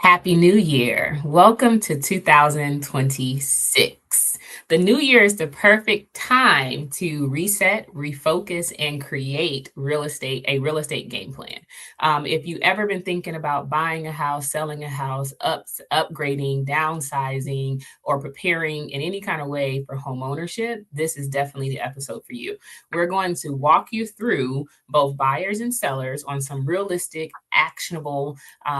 Happy New Year. Welcome to 2026. The new year is the perfect time to reset, refocus, and create a real estate game plan. If you've ever been thinking about buying a house, selling a house, upgrading, downsizing, or preparing in any kind of way for home ownership, this is definitely the episode for you. We're going to walk you through both buyers and sellers on some realistic, actionable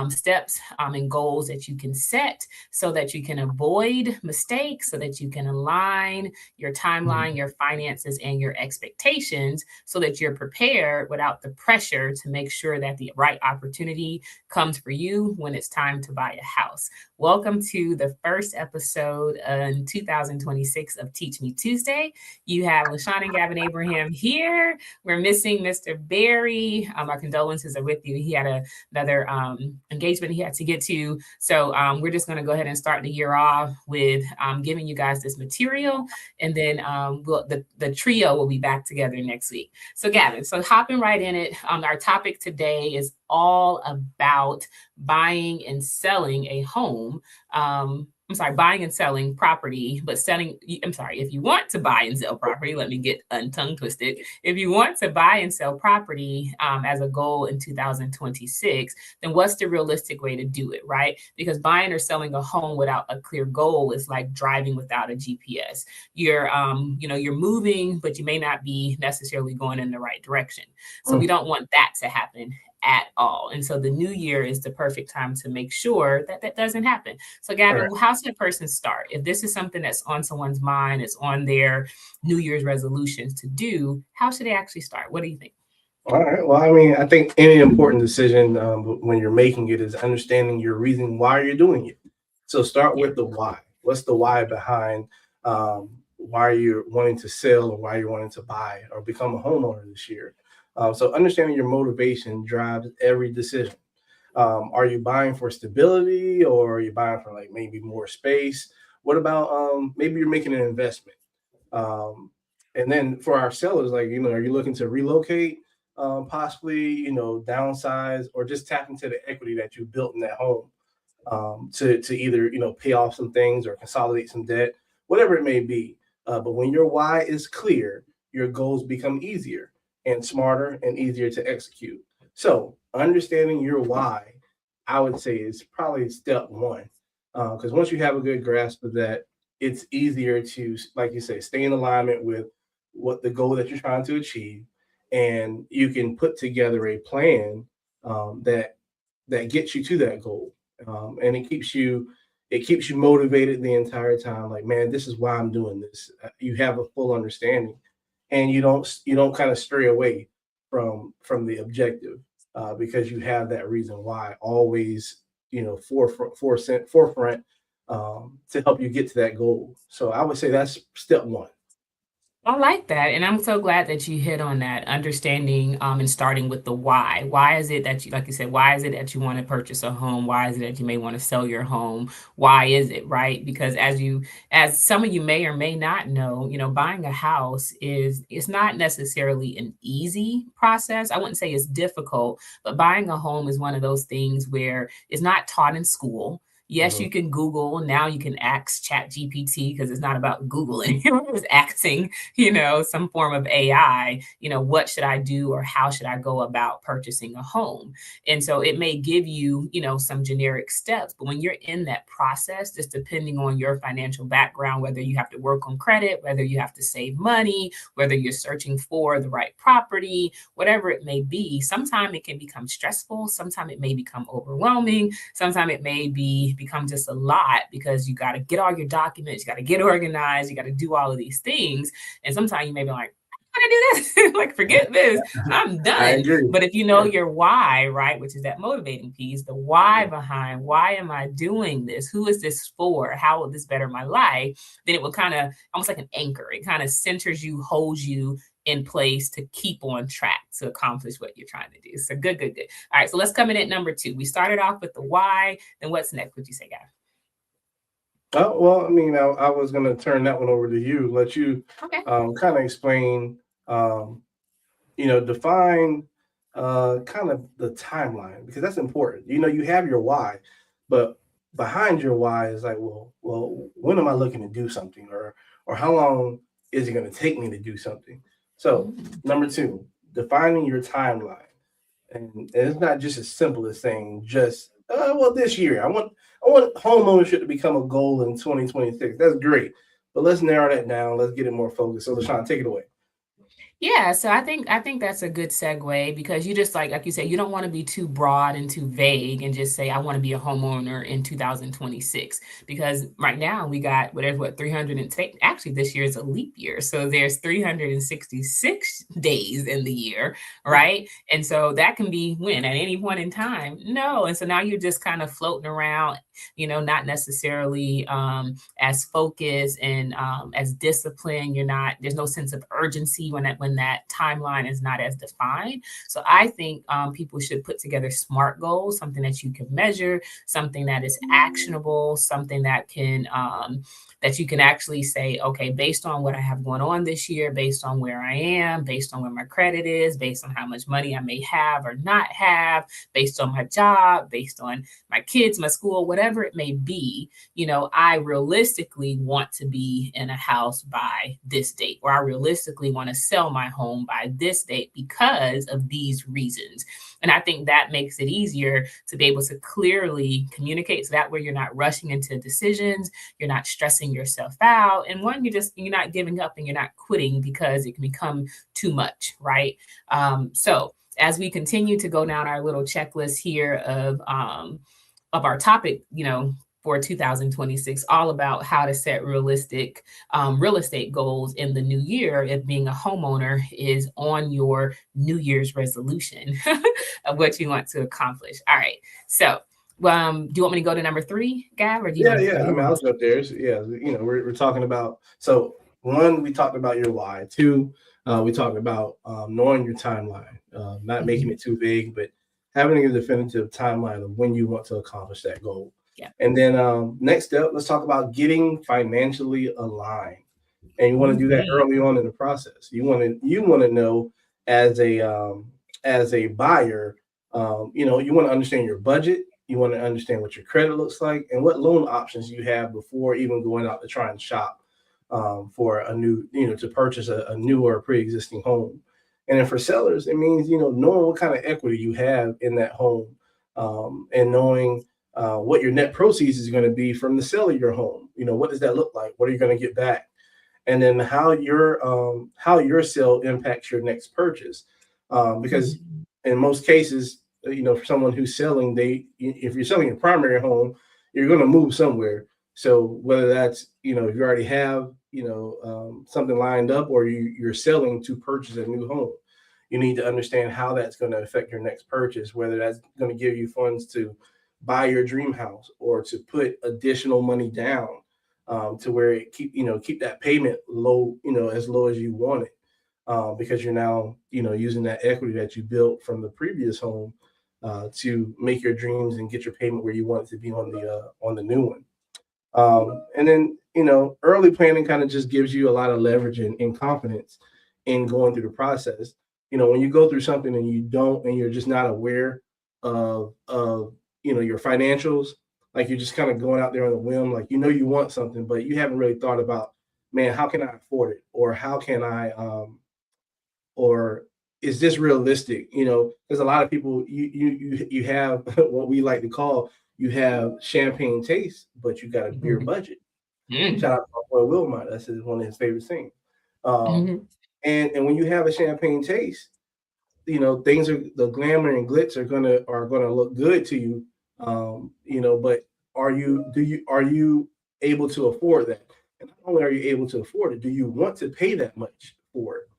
steps and goals that you can set so that you can avoid mistakes, so that you can align your timeline, Mhm. your finances, and your expectations so that you're prepared without the pressure to make sure that the right opportunity comes for you when it's time to buy a house. Welcome to the first episode in 2026 of Teach Me Tuesday. You have LaShawn and Gavin Abraham here. We're missing Mr. Barry. Our condolences are with you. He had another engagement he had to get to. So we're just going to go ahead and start the year off with giving you guys this material, and then the trio will be back together next week. So Gavin, so hopping right in it, our topic today is all about buying and selling a home. I'm sorry, buying and selling property, but I'm sorry, if you want to buy and sell property, let me get untongue twisted. If you want to buy and sell property as a goal in 2026, then what's the realistic way to do it, right? Because buying or selling a home without a clear goal is like driving without a GPS. You're moving, but you may not be necessarily going in the right direction. So we Mm. don't want that to happen at all. And so the new year is the perfect time to make sure that that doesn't happen. So, All right. Gavin, how should a person start? If this is something that's on someone's mind, it's on their New Year's resolutions to do, how should they actually start? What do you think? All right. Well, I mean, I think any important decision when you're making it is understanding your reason why you're doing it. So start Yeah. with the why. What's the why behind why you're wanting to sell or why you're wanting to buy or become a homeowner this year? So understanding your motivation drives every decision. Are you buying for stability or are you buying for like maybe more space? What about maybe you're making an investment? Um, and then for our sellers, like, are you looking to relocate, possibly, downsize or just tap into the equity that you built in that home to either, pay off some things or consolidate some debt, whatever it may be. But when your why is clear, your goals become easier and smarter and easier to execute. So understanding your why, I would say, is probably step one. Because once you have a good grasp of that, it's easier to, like you say, stay in alignment with what the goal that you're trying to achieve, and you can put together a plan that gets you to that goal, and it keeps you motivated the entire time. Like, man, this is why I'm doing this. You have a full understanding, and you don't kind of stray away from the objective, because you have that reason why always, forefront, to help you get to that goal. So I would say that's step one. I like that. And I'm so glad that you hit on that, understanding and starting with the why. Why is it that you, like you said, why is it that you want to purchase a home? Why is it that you may want to sell your home? Why is it, right? Because as some of you may or may not know, buying a house it's not necessarily an easy process. I wouldn't say it's difficult, but buying a home is one of those things where it's not taught in school. Yes, Mhm. you can Google. Now you can ask Chat GPT because it's not about Googling. It's asking, some form of AI, what should I do or how should I go about purchasing a home? And so it may give you, some generic steps, but when you're in that process, just depending on your financial background, whether you have to work on credit, whether you have to save money, whether you're searching for the right property, whatever it may be, sometimes it can become stressful, sometimes it may become overwhelming, sometimes it may become just a lot because you got to get all your documents, you got to get organized, you got to do all of these things, and sometimes you may be like, I want to do this. Like, forget this. I'm I done. agree. But if you know Yeah. your why, right, which is that motivating piece, the why behind why am I doing this? Who is this for? How will this better my life? Then it will kind of almost like an anchor. It kind of centers you, holds you in place to keep on track to accomplish what you're trying to do. So good, good, good. All right. So let's come in at number two. We started off with the why. Then what's next? Would you say, guys? Oh, well, I mean, I was going to turn that one over to you, let you Okay. kind of explain, um, define kind of the timeline, because that's important. You have your why, But behind your why is like, well, when am I looking to do something, or how long is it going to take me to do something? So Mm. number two, defining your timeline. And it's not just as simple as saying just well, this year I want home ownership to become a goal in 2026. That's great, but let's narrow that down. Let's get it more focused. So, LaShawn, take it away. Yeah, so I think that's a good segue because you just like you said, you don't want to be too broad and too vague and just say I want to be a homeowner in 2026 because right now we got whatever what 300 and actually this year is a leap year. So there's 366 days in the year, right? And so that can be when at any point in time. No, and so now you're just kind of floating around, not necessarily as focused and as disciplined. You're not. There's no sense of urgency when that timeline is not as defined. So I think people should put together SMART goals, something that you can measure, something that is actionable, something that you can actually say, okay, based on what I have going on this year, based on where I am, based on where my credit is, based on how much money I may have or not have, based on my job, based on my kids, my school, whatever it may be, I realistically want to be in a house by this date, or I realistically want to sell my home by this date because of these reasons. And I think that makes it easier to be able to clearly communicate. So that way you're not rushing into decisions, you're not stressing yourself out. And one, you're not giving up and you're not quitting because it can become too much, right? So as we continue to go down our little checklist here of our topic, for 2026, all about how to set realistic real estate goals in the new year. If being a homeowner is on your New Year's resolution of what you want to accomplish. All right. So, do you want me to go to number three, Gav, or do you Yeah, want to? Or yeah. I you mean, want I'll to? jump there. So, yeah, we're talking about, so one, we talked about your why. Two, we talked about knowing your timeline, not making Mhm. it too vague, but having a definitive timeline of when you want to accomplish that goal. Yeah. And then next step, let's talk about getting financially aligned. And you want to do that Mhm. early on in the process. You want to know as a buyer, you want to understand your budget. You want to understand what your credit looks like and what loan options you have before even going out to try and shop for a new, to purchase a new or pre-existing home. And then for sellers, it means knowing what kind of equity you have in that home, and knowing what your net proceeds is going to be from the sale of your home. What does that look like? What are you going to get back? And then how your sale impacts your next purchase, because Mhm. in most cases, for someone who's selling, if you're selling a primary home, you're going to move somewhere. So whether that's if you already have something lined up, or you're selling to purchase a new home, you need to understand how that's going to affect your next purchase, whether that's going to give you funds to buy your dream house or to put additional money down, to where it keep that payment low, as low as you want it, because you're now using that equity that you built from the previous home, to make your dreams and get your payment where you want it to be on the new one. And then early planning kind of just gives you a lot of leverage and confidence in going through the process. When you go through something and you're just not aware of your financials, like you're just kind of going out there on a whim, like you want something, but you haven't really thought about, man, how can I afford it, or how can I or is this realistic? There's a lot of people, you have what we like to call, you have champagne taste, but you got a beer Mhm. budget. Shout Mhm. out to my boy Wilmot. That's one of his favorite things. Um, Mhm. and when you have a champagne taste, things are, the glamour and glitz are gonna look good to you. But are you able to afford that? And not only are you able to afford it, do you want to pay that much for it?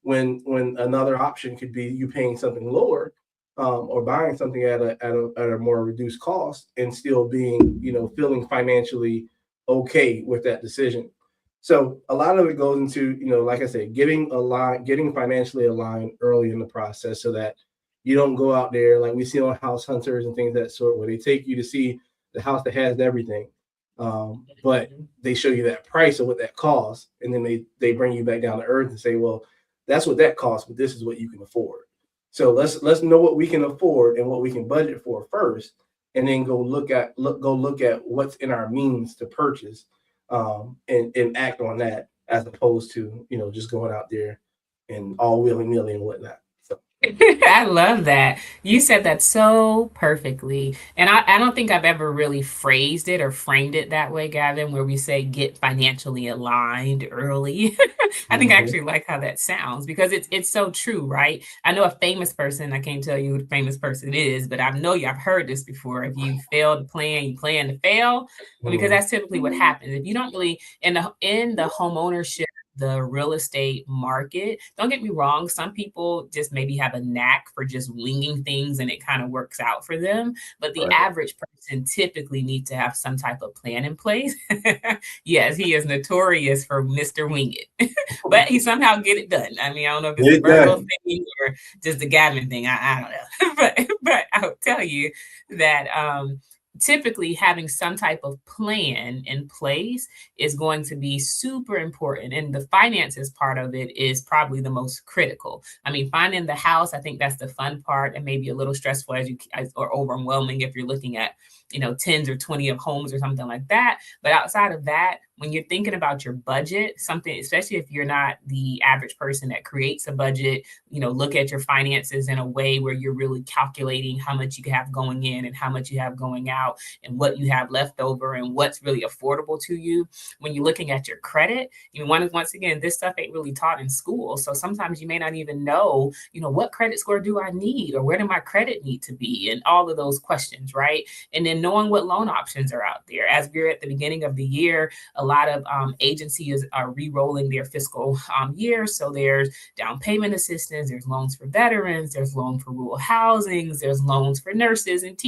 When another option could be you paying something lower, or buying something at a more reduced cost, and still being, feeling financially okay with that decision. So a lot of it goes into, like I said, getting financially aligned early in the process, so that you don't go out there like we see on House Hunters and things of that sort, where they take you to see the house that has everything, but Mhm. they show you that price of what that costs, and then they bring you back down to earth and say, well, that's what that costs, but this is what you can afford. So let's know what we can afford and what we can budget for first, and then go look at what's in our means to purchase, and act on that, as opposed to just going out there and all willy nilly and whatnot. So I love that. You said that so perfectly. And I don't think I've ever really phrased it or framed it that way, Gavin, where we say get financially aligned early. I think I mhm. actually like how that sounds because it's so true, right? I know a famous person, I can't tell you who the famous person is, but I know you I've heard this before. If you fail to plan, you plan to fail. Because Mhm. that's typically what happens. If you don't really in the home ownership, the real estate market. Don't get me wrong, some people just maybe have a knack for just winging things and it kind of works out for them. But the Right. average person typically needs to have some type of plan in place. Yes, he is notorious for Mr. Wing It, but he somehow get it done. I mean, I don't know if it's Get a it Virgo done. thing or just the Gavin thing. I don't know. But I'll tell you that typically having some type of plan in place is going to be super important. And the finances part of it is probably the most critical. I mean, finding the house, I think that's the fun part and maybe a little stressful or overwhelming if you're looking at, tens or 20 of homes or something like that. But outside of that, when you're thinking about your budget, something, especially if you're not the average person that creates a budget, look at your finances in a way where you're really calculating how much you have going in and how much you have going out and what you have left over and what's really affordable to you. When you're looking at your credit, once again, this stuff ain't really taught in school. So sometimes you may not even know, what credit score do I need or where do my credit need to be? And all of those questions, right? And then knowing what loan options are out there. As we're at the beginning of the year, a lot of agencies are re-rolling their fiscal year. So there's down payment assistance, there's loans for veterans, there's loans for rural housings, there's loans for nurses and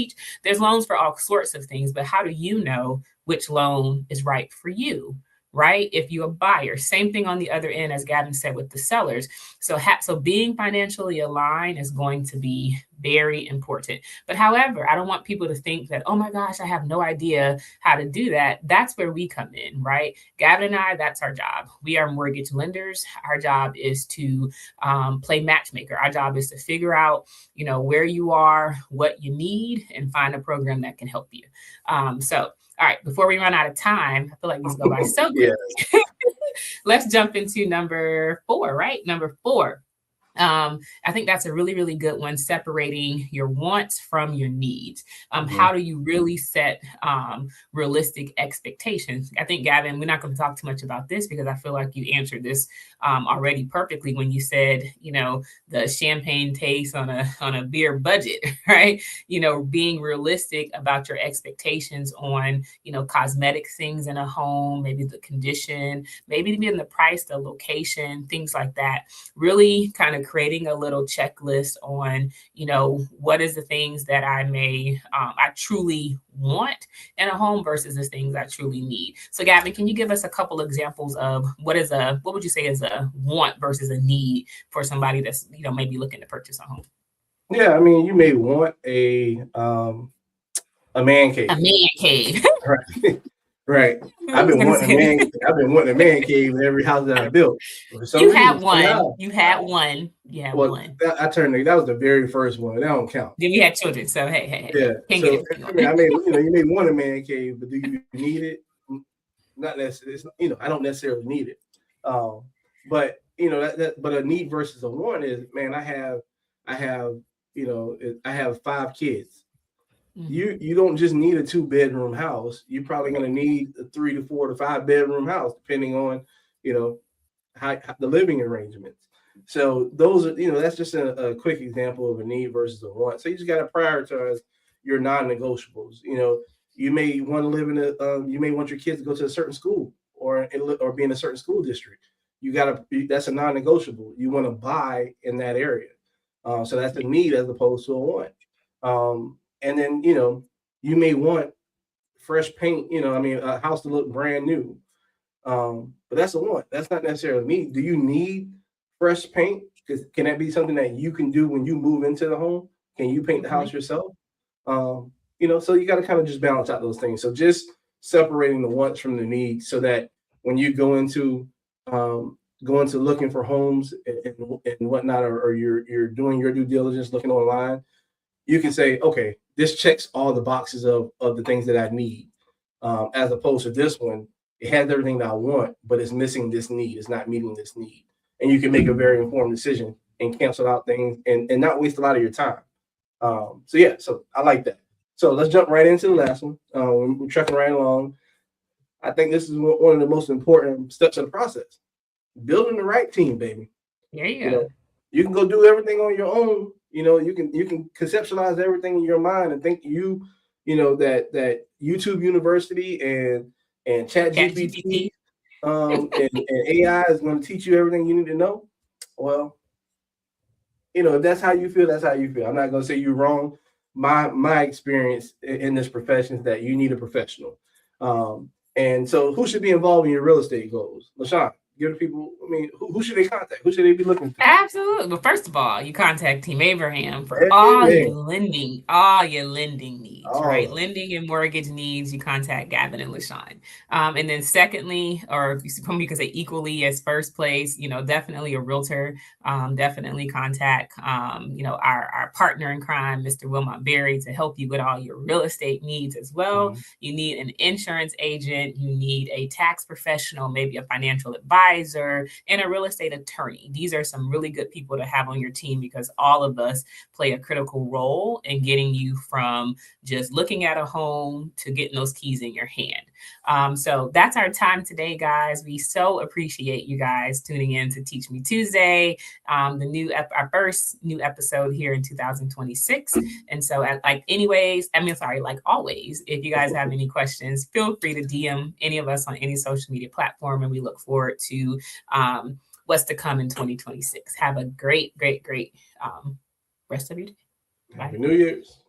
there's loans for all sorts of things. But how do you know which loan is right for you? Right? If you're a buyer, same thing on the other end, as Gavin said with the sellers. So being financially aligned is going to be very important. But however, I don't want people to think that, oh my gosh, I have no idea how to do that. That's where we come in, right? Gavin and I, that's our job. We are mortgage lenders. Our job is to play matchmaker. Our job is to figure out, where you are, what you need, and find a program that can help you. So, all right, before we run out of time, I feel like these go by so Yeah. quickly. Let's jump into number 4, right? Number 4. I think that's a really, really good one, separating your wants from your needs. Mhm. How do you really set realistic expectations? I think, Gavin, we're not going to talk too much about this because I feel like you answered this already perfectly when you said, the champagne taste on a beer budget, right? Being realistic about your expectations on, cosmetic things in a home, maybe the condition, maybe even the price, the location, things like that. Really kind of creating a little checklist on, what is the things that I truly want in a home versus the things I truly need. So Gavin, can you give us a couple examples of what would you say is a want versus a need for somebody that's, maybe looking to purchase a home? Yeah, I mean, you may want a man A cave, man cave. right? Right. I was gonna say I've been wanting a man cave in every house that I built. But for some you reason, had one. somehow, You had one. You had well, one. that was the very first one. That don't count. Then you had children. So hey. Yeah. Can't get So everything you I mean, want. you may want a man cave, but do you need it? Not necessarily. I don't necessarily need it. Um, but but a need versus a want is, man, I have, I have 5 kids. Mhm. You don't just need a 2-bedroom house. You're probably going to need a 3 to 4 to 5 bedroom house, depending on, you know, how the living arrangements. So those are, that's just a quick example of a need versus a want. So you just got to prioritize your non-negotiables. You may want to live in you may want your kids to go to a certain school or be in a certain school district. That's a non-negotiable. You want to buy in that area. So that's a need as opposed to a want. And then, you may want fresh paint, I mean, a house to look brand new. But that's a want. That's not necessarily me. Do you need fresh paint? Because can that be something that you can do when you move into the home? Can you paint the house Okay. yourself? So you got to kind of just balance out those things. So just separating the wants from the needs, so that when you go into looking for homes and whatnot, or you're doing your due diligence, looking online, you can say, okay, this checks all the boxes of the things that I need, as opposed to this one. It has everything that I want, but it's missing this need. It's not meeting this need, and you can make a very informed decision and cancel out things and not waste a lot of your time. So yeah, so I like that. So let's jump right into the last one. We're trucking right along. I think this is one of the most important steps in the process. Building the right team, baby. There you You go. know, you can go do everything on your own. You can conceptualize everything in your mind and think that YouTube University and Chat Chat GPT GPT. and AI is going to teach you everything you need to know. Well, if that's how you feel, that's how you feel. I'm not going to say you're wrong. My experience in this profession is that you need a professional. And so, who should be involved in your real estate goals? LaShawn, give the people. I mean, who should they contact? Who should they be looking to? Absolutely. Well, first of all, you contact Team Abraham for Amen. all your lending needs, All right? of it. Lending and mortgage needs, you contact Gavin and LaShawn. And then secondly, or you could say equally as first place, definitely a realtor. Definitely contact, our partner in crime, Mr. Wilmot Berry, to help you with all your real estate needs as well. Mhm. You need an insurance agent. You need a tax professional, maybe a financial advisor, and a real estate attorney. These are some really good people to have on your team because all of us play a critical role in getting you from just looking at a home to getting those keys in your hand. So that's our time today, guys. We so appreciate you guys tuning in to Teach Me Tuesday, our first new episode here in 2026. And so, like always, if you guys have any questions, feel free to DM any of us on any social media platform, and we look forward to what's to come in 2026. Have a great, great, great rest of your day. Bye. Happy New Year's.